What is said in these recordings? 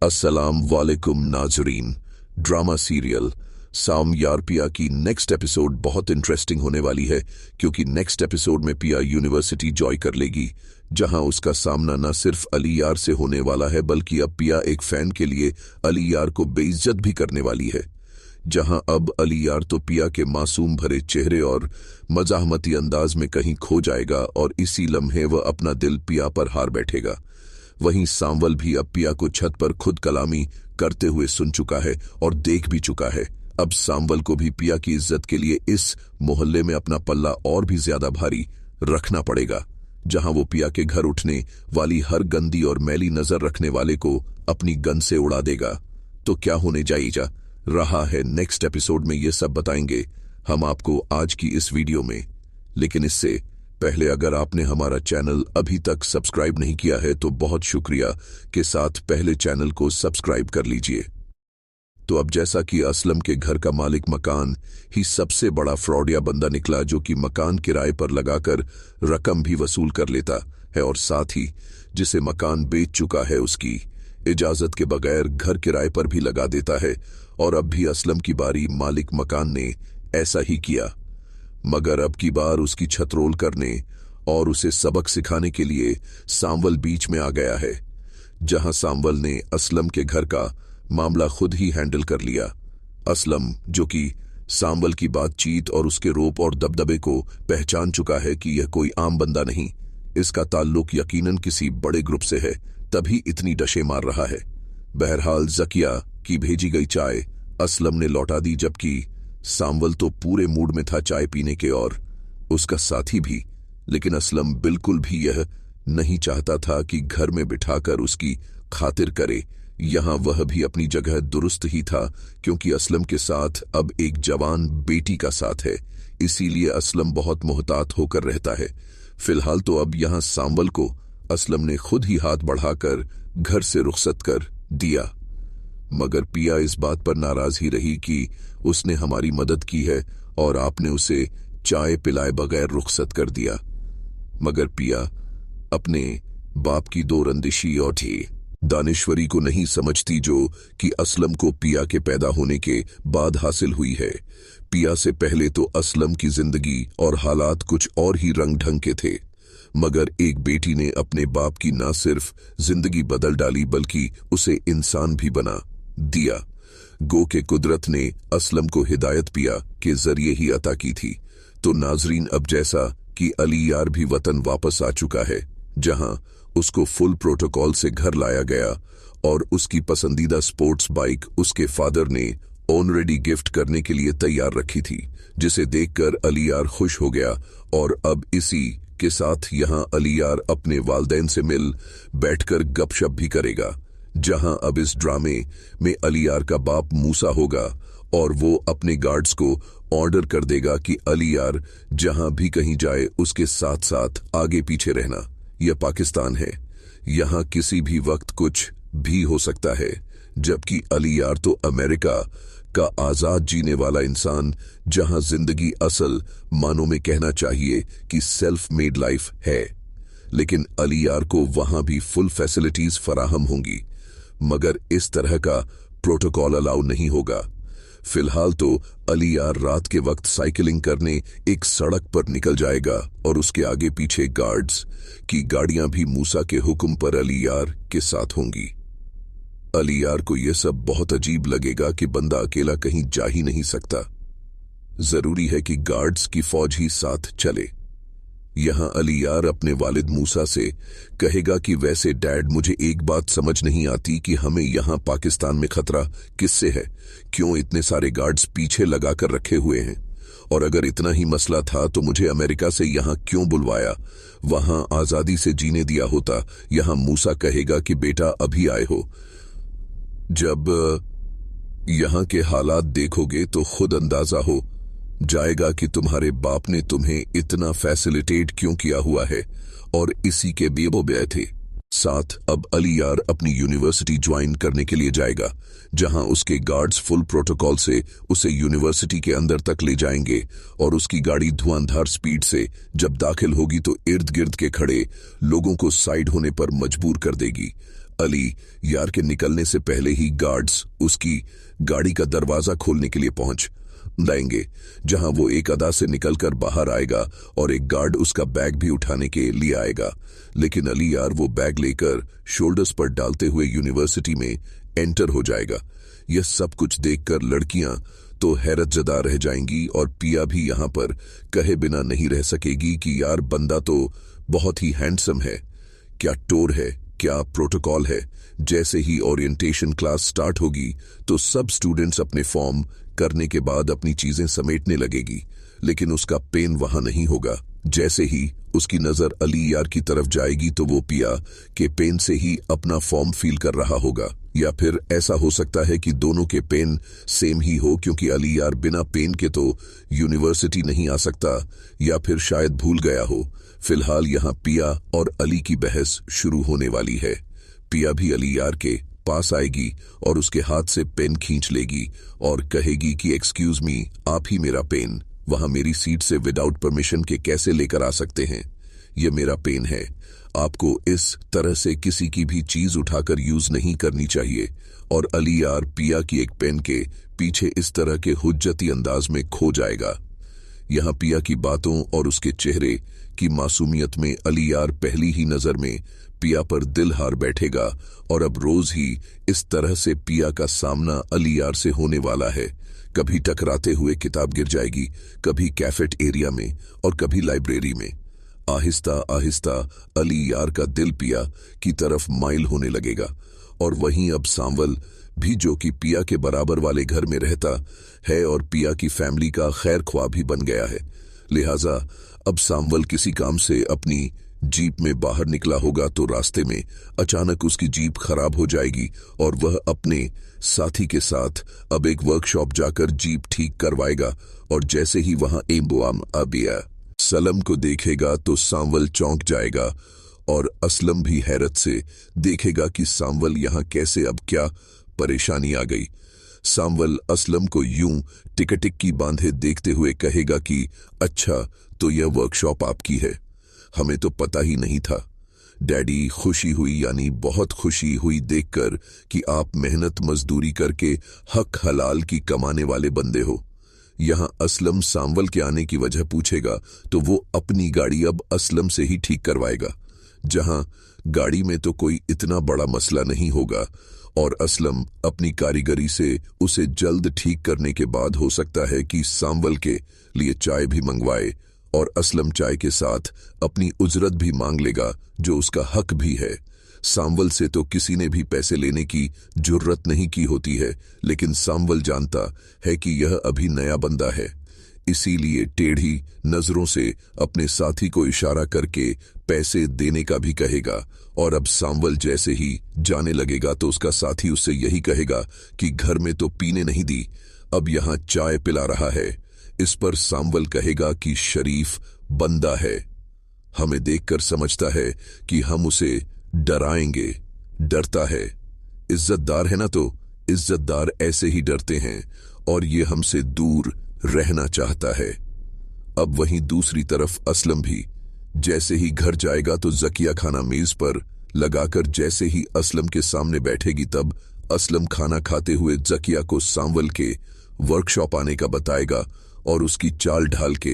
अस्सलाम वालेकुम नाजरीन। ड्रामा सीरियल साम यार पिया की नेक्स्ट एपिसोड बहुत इंटरेस्टिंग होने वाली है, क्योंकि नेक्स्ट एपिसोड में पिया यूनिवर्सिटी जॉय कर लेगी, जहां उसका सामना न सिर्फ अली यार से होने वाला है, बल्कि अब पिया एक फैन के लिए अली यार को बेइज्जत भी करने वाली है। जहां अब अली यार तो पिया के मासूम भरे चेहरे और मजाहमती अंदाज में कहीं खो जाएगा और इसी लम्हे वह अपना दिल पिया पर हार बैठेगा। वहीं सांवल भी अब पिया को छत पर खुद कलामी करते हुए सुन चुका है और देख भी चुका है। अब सांवल को भी पिया की इज्जत के लिए इस मोहल्ले में अपना पल्ला और भी ज्यादा भारी रखना पड़ेगा, जहां वो पिया के घर उठने वाली हर गंदी और मैली नजर रखने वाले को अपनी गन से उड़ा देगा। तो क्या होने जा रहा है नेक्स्ट एपिसोड में, ये सब बताएंगे हम आपको आज की इस वीडियो में। लेकिन इससे पहले अगर आपने हमारा चैनल अभी तक सब्सक्राइब नहीं किया है तो बहुत शुक्रिया के साथ पहले चैनल को सब्सक्राइब कर लीजिए। तो अब जैसा कि असलम के घर का मालिक मकान ही सबसे बड़ा फ्रॉडिया बंदा निकला, जो कि मकान किराए पर लगाकर रकम भी वसूल कर लेता है और साथ ही जिसे मकान बेच चुका है उसकी इजाजत के बगैर घर किराए पर भी लगा देता है। और अब भी असलम की बारी मालिक मकान ने ऐसा ही किया, मगर अब की बार उसकी छतरोल करने और उसे सबक सिखाने के लिए सांवल बीच में आ गया है, जहां सांवल ने असलम के घर का मामला खुद ही हैंडल कर लिया। असलम, जो कि सांवल की बातचीत और उसके रोप और दबदबे को पहचान चुका है कि यह कोई आम बंदा नहीं, इसका ताल्लुक यकीनन किसी बड़े ग्रुप से है, तभी इतनी डशे मार रहा है। बहरहाल जकिया की भेजी गई चाय असलम ने लौटा दी, जबकि सांवल तो पूरे मूड में था चाय पीने के और उसका साथी भी। लेकिन असलम बिल्कुल भी यह नहीं चाहता था कि घर में बिठाकर उसकी खातिर करे। यहां वह भी अपनी जगह दुरुस्त ही था, क्योंकि असलम के साथ अब एक जवान बेटी का साथ है, इसीलिए असलम बहुत मोहतात होकर रहता है। फिलहाल तो अब यहां सांवल को असलम ने खुद ही हाथ बढ़ाकर घर से रुखसत कर दिया, मगर पिया इस बात पर नाराज ही रही कि उसने हमारी मदद की है और आपने उसे चाय पिलाए बगैर रुखसत कर दिया। मगर पिया अपने बाप की दो रंदिशी और दानिश्वरी को नहीं समझती, जो कि असलम को पिया के पैदा होने के बाद हासिल हुई है। पिया से पहले तो असलम की जिंदगी और हालात कुछ और ही रंग ढंग के थे, मगर एक बेटी ने अपने बाप की न सिर्फ जिंदगी बदल डाली बल्कि उसे इंसान भी बना दिया। गो के कुदरत ने असलम को हिदायत पिया के जरिए ही अता की थी। तो नाजरीन, अब जैसा कि अली यार भी वतन वापस आ चुका है, जहां उसको फुल प्रोटोकॉल से घर लाया गया और उसकी पसंदीदा स्पोर्ट्स बाइक उसके फादर ने ऑलरेडी गिफ्ट करने के लिए तैयार रखी थी, जिसे देखकर अली यार खुश हो गया। और अब इसी के साथ यहां अली यार अपने वालदैन से मिल बैठकर गपशप भी करेगा, जहां अब इस ड्रामे में अली यार का बाप मूसा होगा और वो अपने गार्ड्स को ऑर्डर कर देगा कि अली यार जहां भी कहीं जाए उसके साथ साथ आगे पीछे रहना। यह पाकिस्तान है, यहां किसी भी वक्त कुछ भी हो सकता है, जबकि अली यार तो अमेरिका का आजाद जीने वाला इंसान, जहां जिंदगी असल मानों में कहना चाहिए कि सेल्फ मेड लाइफ है। लेकिन अली यार को वहां भी फुल फैसिलिटीज फराहम होंगी, मगर इस तरह का प्रोटोकॉल अलाउ नहीं होगा। फिलहाल तो अली यार रात के वक्त साइकिलिंग करने एक सड़क पर निकल जाएगा और उसके आगे पीछे गार्ड्स की गाड़ियां भी मूसा के हुक्म पर अली यार के साथ होंगी। अली यार को यह सब बहुत अजीब लगेगा कि बंदा अकेला कहीं जा ही नहीं सकता, जरूरी है कि गार्ड्स की फौज ही साथ चले। यहां अली यार अपने वालिद मूसा से कहेगा कि वैसे डैड, मुझे एक बात समझ नहीं आती कि हमें यहां पाकिस्तान में खतरा किससे है, क्यों इतने सारे गार्ड्स पीछे लगाकर रखे हुए हैं, और अगर इतना ही मसला था तो मुझे अमेरिका से यहां क्यों बुलवाया, वहां आजादी से जीने दिया होता। यहां मूसा कहेगा कि बेटा अभी आए हो, जब यहां के हालात देखोगे तो खुद अंदाजा हो जाएगा कि तुम्हारे बाप ने तुम्हें इतना फैसिलिटेट क्यों किया हुआ है, और इसी के बेबो थे। साथ अब अली यार अपनी यूनिवर्सिटी ज्वाइन करने के लिए जाएगा, जहां उसके गार्ड्स फुल प्रोटोकॉल से उसे यूनिवर्सिटी के अंदर तक ले जाएंगे और उसकी गाड़ी धुआंधार स्पीड से जब दाखिल होगी तो इर्द गिर्द के खड़े लोगों को साइड होने पर मजबूर कर देगी। अली यार के निकलने से पहले ही गार्ड्स उसकी गाड़ी का दरवाजा खोलने के लिए पहुंच जाएंगे, जहां वो एक अदा से निकलकर बाहर आएगा और एक गार्ड उसका बैग भी उठाने के लिए आएगा। लेकिन अली यार वो बैग लेकर शोल्डर्स पर डालते हुए यूनिवर्सिटी में एंटर हो जाएगा। यह सब कुछ देखकर लड़कियां तो हैरत जदा रह जाएंगी और पिया भी यहां पर कहे बिना नहीं रह सकेगी कि यार बंदा तो बहुत ही हैंडसम है, क्या टोर है, क्या प्रोटोकॉल है। जैसे ही ओरिएंटेशन क्लास स्टार्ट होगी तो सब स्टूडेंट्स अपने फॉर्म करने के बाद अपनी चीजें समेटने लगेगी, लेकिन उसका पेन वहां नहीं होगा। जैसे ही उसकी नजर अली यार की तरफ जाएगी तो वो पिया के पेन से ही अपना फॉर्म फील कर रहा होगा, या फिर ऐसा हो सकता है कि दोनों के पेन सेम ही हो, क्योंकि अली यार बिना पेन के तो यूनिवर्सिटी नहीं आ सकता, या फिर शायद भूल गया हो। फिलहाल यहाँ पिया और अली की बहस शुरू होने वाली है। पिया भी अली यार के पास आएगी और उसके हाथ से पेन खींच लेगी और कहेगी कि एक्सक्यूज मी, आप ही मेरा पेन वहां मेरी सीट से विदाउट परमिशन के कैसे लेकर आ सकते हैं? यह मेरा पेन है, आपको इस तरह से किसी की भी चीज उठाकर यूज नहीं करनी चाहिए। और अली यार पिया की एक पेन के पीछे इस तरह के हुज्जती अंदाज में खो जाएगा। यहाँ पिया की बातों और उसके चेहरे की मासूमियत में अली यार पहली ही नजर में पिया पर दिल हार बैठेगा, और अब रोज ही इस तरह से पिया का सामना अली यार से होने वाला है। कभी टकराते हुए किताब गिर जाएगी, कभी कैफेट एरिया में और कभी लाइब्रेरी में। आहिस्ता आहिस्ता अली यार का दिल पिया की तरफ माइल होने लगेगा। और वहीं अब सांवल भी, जो कि पिया के बराबर वाले घर में रहता है और पिया की फैमिली का खैर ख्वाह भी बन गया है, लिहाजा अब सांवल किसी काम से अपनी जीप में बाहर निकला होगा तो रास्ते में अचानक उसकी जीप खराब हो जाएगी और वह अपने साथी के साथ अब एक वर्कशॉप जाकर जीप ठीक करवाएगा। और जैसे ही वहां एम्बुआम अबिया सलम को देखेगा तो सांवल चौंक जाएगा और असलम भी हैरत से देखेगा कि सांवल यहाँ कैसे, अब क्या परेशानी आ गई। सांवल असलम को यूं टिकटिक्की बांधे देखते हुए कहेगा कि अच्छा, तो यह वर्कशॉप आपकी है, हमें तो पता ही नहीं था। डैडी खुशी हुई, यानी बहुत खुशी हुई देखकर कि आप मेहनत मजदूरी करके हक हलाल की कमाने वाले बंदे हो। यहाँ असलम सांवल के आने की वजह पूछेगा तो वो अपनी गाड़ी अब असलम से ही ठीक करवाएगा, जहां गाड़ी में तो कोई इतना बड़ा मसला नहीं होगा और असलम अपनी कारीगरी से उसे जल्द ठीक करने के बाद हो सकता है कि सांवल के लिए चाय भी मंगवाए, और असलम चाय के साथ अपनी उजरत भी मांग लेगा, जो उसका हक भी है। सांवल से तो किसी ने भी पैसे लेने की जुर्रत नहीं की होती है, लेकिन सांवल जानता है कि यह अभी नया बंदा है, इसीलिए टेढ़ी नजरों से अपने साथी को इशारा करके पैसे देने का भी कहेगा। और अब सांवल जैसे ही जाने लगेगा तो उसका साथी उससे यही कहेगा कि घर में तो पीने नहीं दी, अब यहाँ चाय पिला रहा है। इस पर सांवल कहेगा कि शरीफ बंदा है, हमें देखकर समझता है कि हम उसे डराएंगे, डरता है, इज्जतदार है ना, तो इज्जतदार ऐसे ही डरते हैं और ये हमसे दूर रहना चाहता है। अब वहीं दूसरी तरफ असलम भी जैसे ही घर जाएगा तो जकिया खाना मेज पर लगाकर जैसे ही असलम के सामने बैठेगी, तब असलम खाना खाते हुए जकिया को सांवल के वर्कशॉप आने का बताएगा और उसकी चाल ढाल के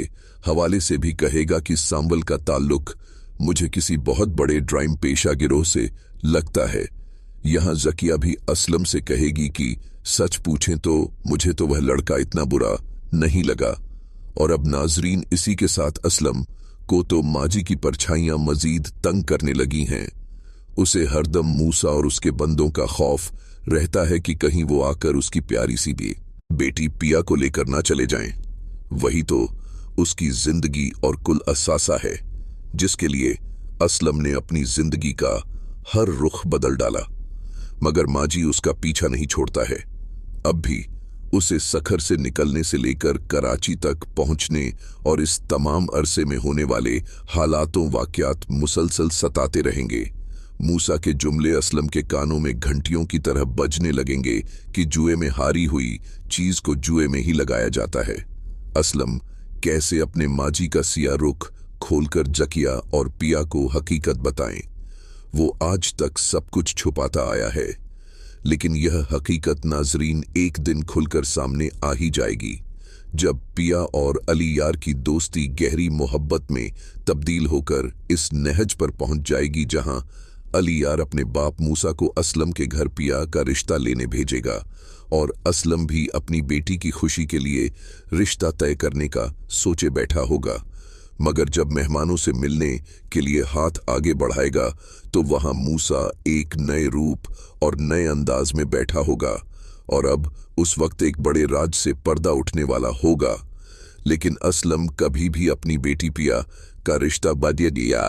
हवाले से भी कहेगा कि सांवल का ताल्लुक मुझे किसी बहुत बड़े ड्राइम पेशा गिरोह से लगता है। यहां जकिया भी असलम से कहेगी कि सच पूछें तो मुझे तो वह लड़का इतना बुरा नहीं लगा। और अब नाजरीन, इसी के साथ असलम को तो माजी की परछाइयां मजीद तंग करने लगी हैं। उसे हरदम मूसा और उसके बंदों का खौफ रहता है कि कहीं वो आकर उसकी प्यारी सी बेटी पिया को लेकर ना चले जाएं। वही तो उसकी जिंदगी और कुल असासा है, जिसके लिए असलम ने अपनी जिंदगी का हर रुख बदल डाला। मगर माजी उसका पीछा नहीं छोड़ता है। अब भी उसे सखर से निकलने से लेकर कराची तक पहुंचने और इस तमाम अरसे में होने वाले हालातों वाकयात मुसलसल सताते रहेंगे। मूसा के जुमले असलम के कानों में घंटियों की तरह बजने लगेंगे कि जुए में हारी हुई चीज को जुए में ही लगाया जाता है। असलम कैसे अपने माजी का सिया रुख खोलकर जकिया और पिया को हकीकत बताएं। वो आज तक सब कुछ छुपाता आया है। लेकिन यह हकीकत नाजरीन एक दिन खुलकर सामने आ ही जाएगी, जब पिया और अली यार की दोस्ती गहरी मोहब्बत में तब्दील होकर इस नहज पर पहुंच जाएगी जहां अली यार अपने बाप मूसा को असलम के घर पिया का रिश्ता लेने भेजेगा और असलम भी अपनी बेटी की खुशी के लिए रिश्ता तय करने का सोचे बैठा होगा। मगर जब मेहमानों से मिलने के लिए हाथ आगे बढ़ाएगा तो वहां मूसा एक नए रूप और नए अंदाज में बैठा होगा और अब उस वक्त एक बड़े राज से पर्दा उठने वाला होगा। लेकिन असलम कभी भी अपनी बेटी पिया का रिश्ता बदिया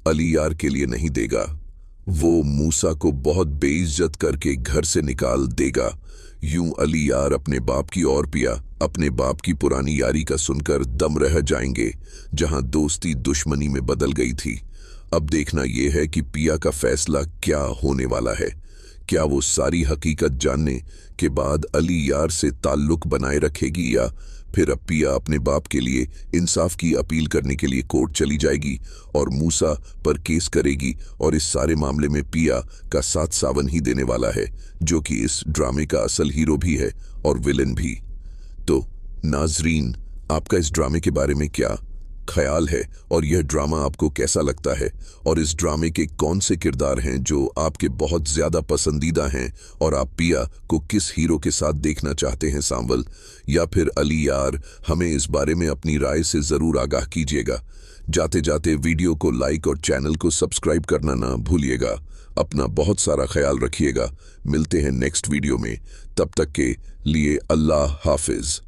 अली यार के लिए नहीं देगा। वो मूसा को बहुत बेइज्जत करके घर से निकाल देगा। यूं अली यार अपने बाप की और पिया अपने बाप की पुरानी यारी का सुनकर दम रह जाएंगे, जहां दोस्ती दुश्मनी में बदल गई थी। अब देखना यह है कि पिया का फैसला क्या होने वाला है। क्या वो सारी हकीकत जानने के बाद अली यार से ताल्लुक बनाए रखेगी या फिर अब पिया अपने बाप के लिए इंसाफ की अपील करने के लिए कोर्ट चली जाएगी और मूसा पर केस करेगी और इस सारे मामले में पिया का साथ सावन ही देने वाला है, जो कि इस ड्रामे का असल हीरो भी है और विलेन भी। तो नाजरीन, आपका इस ड्रामे के बारे में क्या ख्याल है और यह ड्रामा आपको कैसा लगता है और इस ड्रामे के कौन से किरदार हैं जो आपके बहुत ज्यादा पसंदीदा हैं और आप पिया को किस हीरो के साथ देखना चाहते हैं, सांवल या फिर अली यार? हमें इस बारे में अपनी राय से जरूर आगाह कीजिएगा। जाते जाते वीडियो को लाइक और चैनल को सब्सक्राइब करना ना भूलिएगा। अपना बहुत सारा ख्याल रखिएगा। मिलते हैं नेक्स्ट वीडियो में, तब तक के लिए अल्लाह हाफिज।